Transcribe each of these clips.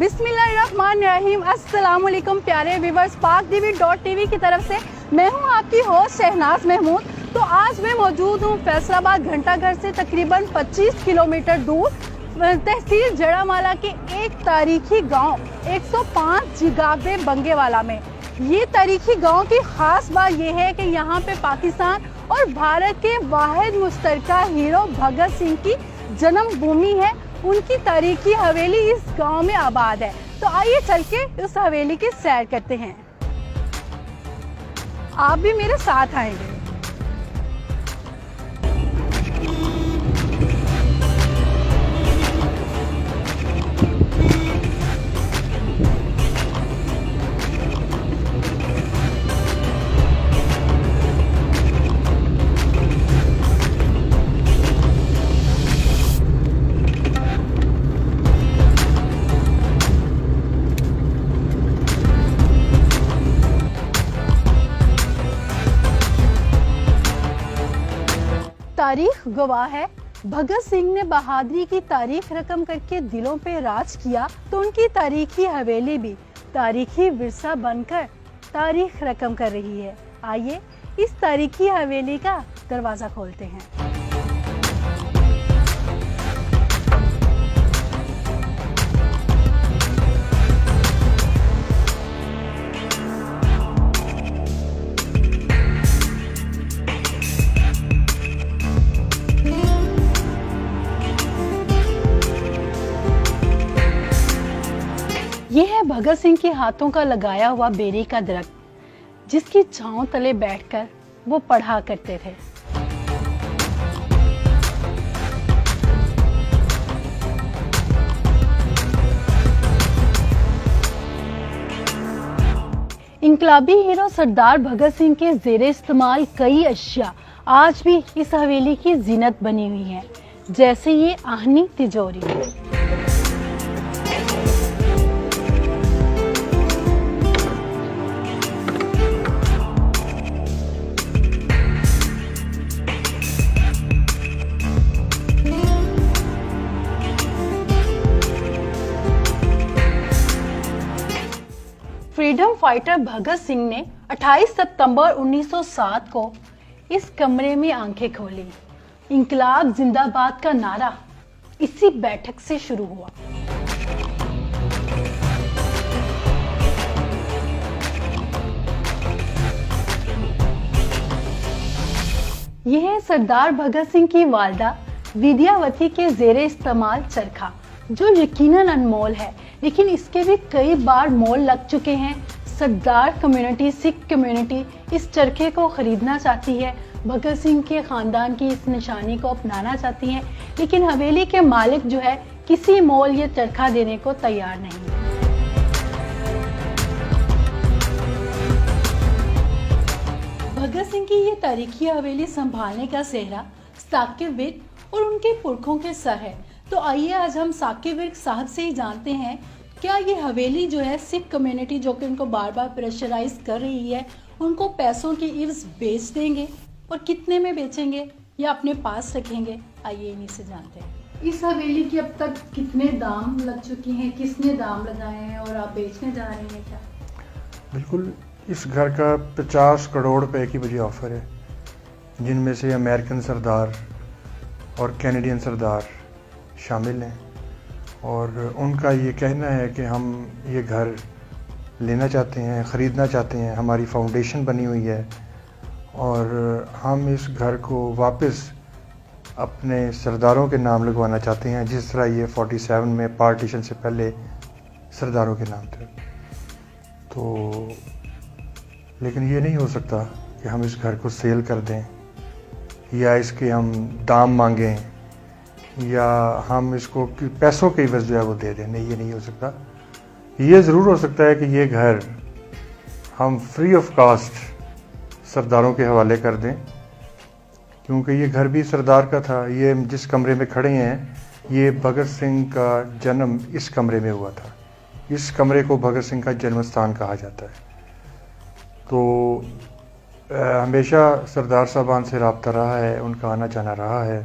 बिस्मिल्लाहिर्रहमानिर्रहीम। अस्सलाम वालेकुम प्यारे व्यूवर्स, PakTV.TV की तरफ से मैं हूं आपकी होस्ट शहनाज महमूद। तो आज मैं मौजूद हूं फैसलाबाद घंटाघर से तकरीबन 25 किलोमीटर दूर तहसील जड़ामाला के एक तारीखी गांव 105 जिगाबे बंगेवाला में। ये तारीखी गांव की खास बात यह है कि यहाँ पे पाकिस्तान और भारत के वाहिद मुश्तरका हीरो भगत सिंह की जन्मभूमि है। उनकी तारीखी हवेली इस गांव में आबाद है। तो आइए चल के उस हवेली की सैर करते हैं। आप भी मेरे साथ आएंगे। तारीख गवाह है, भगत सिंह ने बहादुरी की तारीख रकम करके दिलों पे राज किया, तो उनकी तारीखी हवेली भी तारीखी विरसा बनकर तारीख रकम कर रही है। आइए इस तारीखी हवेली का दरवाजा खोलते हैं। ये है भगत सिंह के हाथों का लगाया हुआ बेरी का दरख्त, जिसकी छांव तले बैठकर वो पढ़ा करते थे। इनकलाबी हीरो सरदार भगत सिंह के जेरे इस्तेमाल कई अशिया आज भी इस हवेली की जीनत बनी हुई है, जैसे ये आहनी तिजोरी। फ्रीडम फाइटर भगत सिंह ने 28 सितंबर 1907 को इस कमरे में आंखें खोली। इंकलाब जिंदाबाद का नारा इसी बैठक से शुरू हुआ। यह है सरदार भगत सिंह की वालदा विद्यावती के जेरे इस्तेमाल चरखा, जो यकीनन अनमोल है, लेकिन इसके भी कई बार मोल लग चुके हैं। सरदार कम्युनिटी, सिख कम्युनिटी इस चरखे को खरीदना चाहती है, भगत सिंह के खानदान की इस निशानी को अपनाना चाहती हैं, लेकिन हवेली के मालिक जो है किसी मोल ये चरखा देने को तैयार नहीं है। भगत सिंह की ये तारीखी हवेली संभालने का सेहरा साकिब विर्क और उनके पुरखों के सर है। तो आइए आज हम साकिब विर्क साहब से ही जानते हैं, क्या ये हवेली जो है सिख कम्युनिटी जो कि उनको बार बार प्रेशराइज कर रही है, उनको पैसों की इव्ज बेच देंगे और कितने में बेचेंगे या अपने पास रखेंगे। आइए इन्हीं से जानते हैं। इस हवेली की अब तक कितने दाम लग चुके हैं, किसने दाम लगाए हैं और आप बेचने जा रहे हैं क्या? बिल्कुल, इस घर का 50 करोड़ रुपए की मुझे ऑफर है, जिनमें से अमेरिकन सरदार और कैनेडियन सरदार शामिल हैं। और उनका ये कहना है कि हम ये घर लेना चाहते हैं, ख़रीदना चाहते हैं। हमारी फाउंडेशन बनी हुई है और हम इस घर को वापस अपने सरदारों के नाम लगवाना चाहते हैं, जिस तरह ये 47 में पार्टीशन से पहले सरदारों के नाम थे। तो लेकिन ये नहीं हो सकता कि हम इस घर को सेल कर दें या इसके हम दाम मांगें या हम इसको पैसों के एवज जो है वो दे दें। नहीं, ये नहीं हो सकता। ये ज़रूर हो सकता है कि ये घर हम फ्री ऑफ कास्ट सरदारों के हवाले कर दें, क्योंकि ये घर भी सरदार का था। ये जिस कमरे में खड़े हैं, ये भगत सिंह का जन्म इस कमरे में हुआ था। इस कमरे को भगत सिंह का जन्म स्थान कहा जाता है। तो हमेशा सरदार साहबान से रब्ता रहा है, उनका आना जाना रहा है,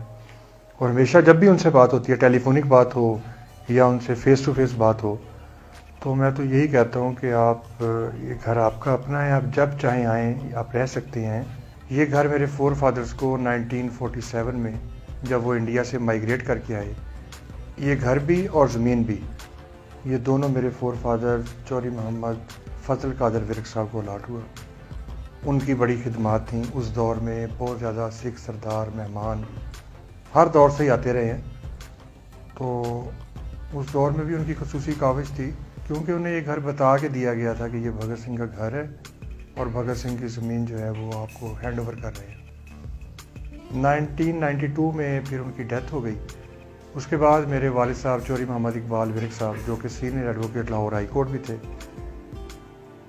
और हमेशा जब भी उनसे बात होती है, टेलीफोनिक बात हो या उनसे फेस टू फेस बात हो, तो मैं तो यही कहता हूँ कि आप ये घर आपका अपना है, आप जब चाहें आएँ, आप रह सकते हैं। ये घर मेरे फोर फादर्स को 1947 में जब वो इंडिया से माइग्रेट करके आए, ये घर भी और ज़मीन भी, ये दोनों मेरे फोर फादर चौधरी मोहम्मद फजल कादर विरक साहब को अलाट हुआ। उनकी बड़ी खिदमात थी उस दौर में, बहुत ज़्यादा सिख सरदार मेहमान हर दौर से ही आते रहे हैं। तो उस दौर में भी उनकी खसूसी काविश थी, क्योंकि उन्हें ये घर बता के दिया गया था कि ये भगत सिंह का घर है और भगत सिंह की ज़मीन जो है वो आपको हैंड ओवर कर रहे हैं। 1992 में फिर उनकी डेथ हो गई। उसके बाद मेरे वालिद साहब चौधरी मोहम्मद इकबाल विरक साहब, जो कि senior advocate Lahore high court भी थे,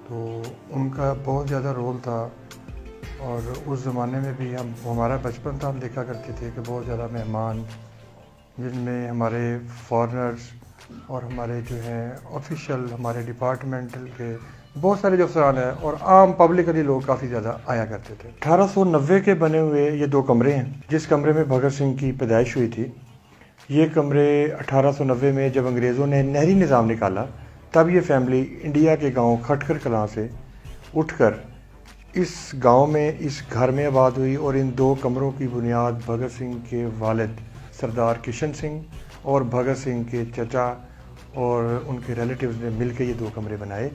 तो उनका बहुत ज़्यादा रोल था। और उस ज़माने में भी हमारा बचपन था, हम देखा करते थे कि बहुत ज़्यादा मेहमान, जिनमें हमारे फॉरेनर्स और हमारे जो हैं ऑफिशियल, हमारे डिपार्टमेंटल के बहुत सारे जो अफसरान हैं और आम पब्लिकली लोग काफ़ी ज़्यादा आया करते थे। 1890 के बने हुए ये दो कमरे हैं। जिस कमरे में भगत सिंह की पैदाइश हुई थी, ये कमरे 1890 में जब अंग्रेज़ों ने नहरी निज़ाम निकाला, तब ये फैमिली इंडिया के गांव खटकर कलां से उठकर इस गांव में, इस घर में आबाद हुई। और इन दो कमरों की बुनियाद भगत सिंह के वालिद सरदार किशन सिंह और भगत सिंह के चचा और उनके रिलेटिव्स ने मिलकर ये दो कमरे बनाए।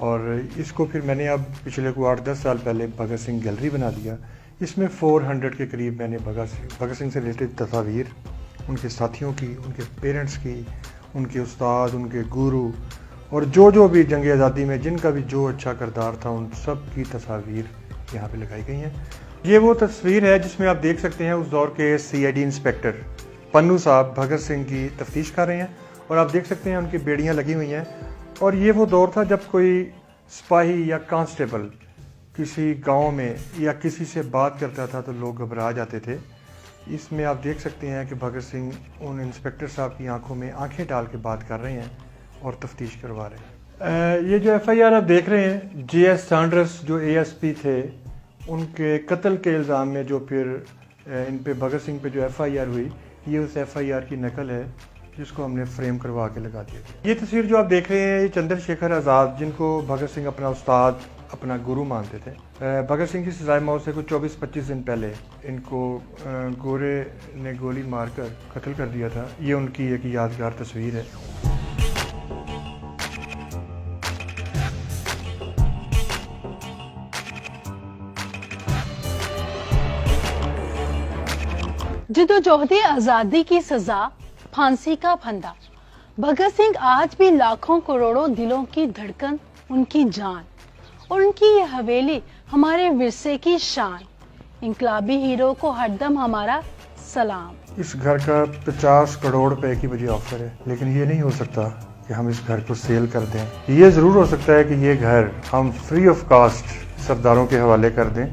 और इसको फिर मैंने अब पिछले को 8-10 साल पहले भगत सिंह गैलरी बना दिया। इसमें 400 के करीब मैंने भगत सिंह से रिलेटेड तस्वीर, उनके साथियों की, उनके पेरेंट्स की, उनके उस्ताद, उनके गुरु और जो भी जंग आज़ादी में जिनका भी जो अच्छा किरदार था, उन सब की तस्वीर यहाँ पे लगाई गई हैं। ये वो तस्वीर है जिसमें आप देख सकते हैं उस दौर के CID इंस्पेक्टर पन्नू साहब भगत सिंह की तफ्तीश कर रहे हैं और आप देख सकते हैं उनकी बेड़ियाँ लगी हुई हैं। और ये वो दौर था जब कोई सिपाही या कांस्टेबल किसी गांव में या किसी से बात करता था तो लोग घबरा जाते थे। इसमें आप देख सकते हैं कि भगत सिंह उन इंस्पेक्टर साहब की आंखों में आंखें डाल के बात कर रहे हैं और तफ्तीश करवा रहे हैं। ये जो FIR आप देख रहे हैं, JS सैंडर्स जो ASP थे, उनके कत्ल के इल्ज़ाम में जो फिर इन पे भगत सिंह पे जो FIR हुई, ये उस FIR की नकल है जिसको हमने फ्रेम करवा के लगा दिया। ये तस्वीर जो आप देख रहे हैं, ये चंद्रशेखर आज़ाद, जिनको भगत सिंह अपना उस्ताद, अपना गुरु मानते थे। भगत सिंह की सजाए मौत से कुछ 24-25 दिन पहले इनको गोरे ने गोली मारकर कत्ल कर दिया था। ये उनकी एक यादगार तस्वीर है। जिद्दोजहद आज़ादी की सजा, फांसी का फंदा। भगत सिंह आज भी लाखों करोड़ों दिलों की धड़कन, उनकी जान और उनकी ये हवेली हमारे विरसे की शान। इंकलाबी हीरो को हरदम हमारा सलाम। इस घर का 50 करोड़ रुपए की मुझे ऑफर है, लेकिन ये नहीं हो सकता कि हम इस घर को सेल कर दें। ये ज़रूर हो सकता है कि ये घर हम फ्री ऑफ कास्ट सरदारों के हवाले कर दें।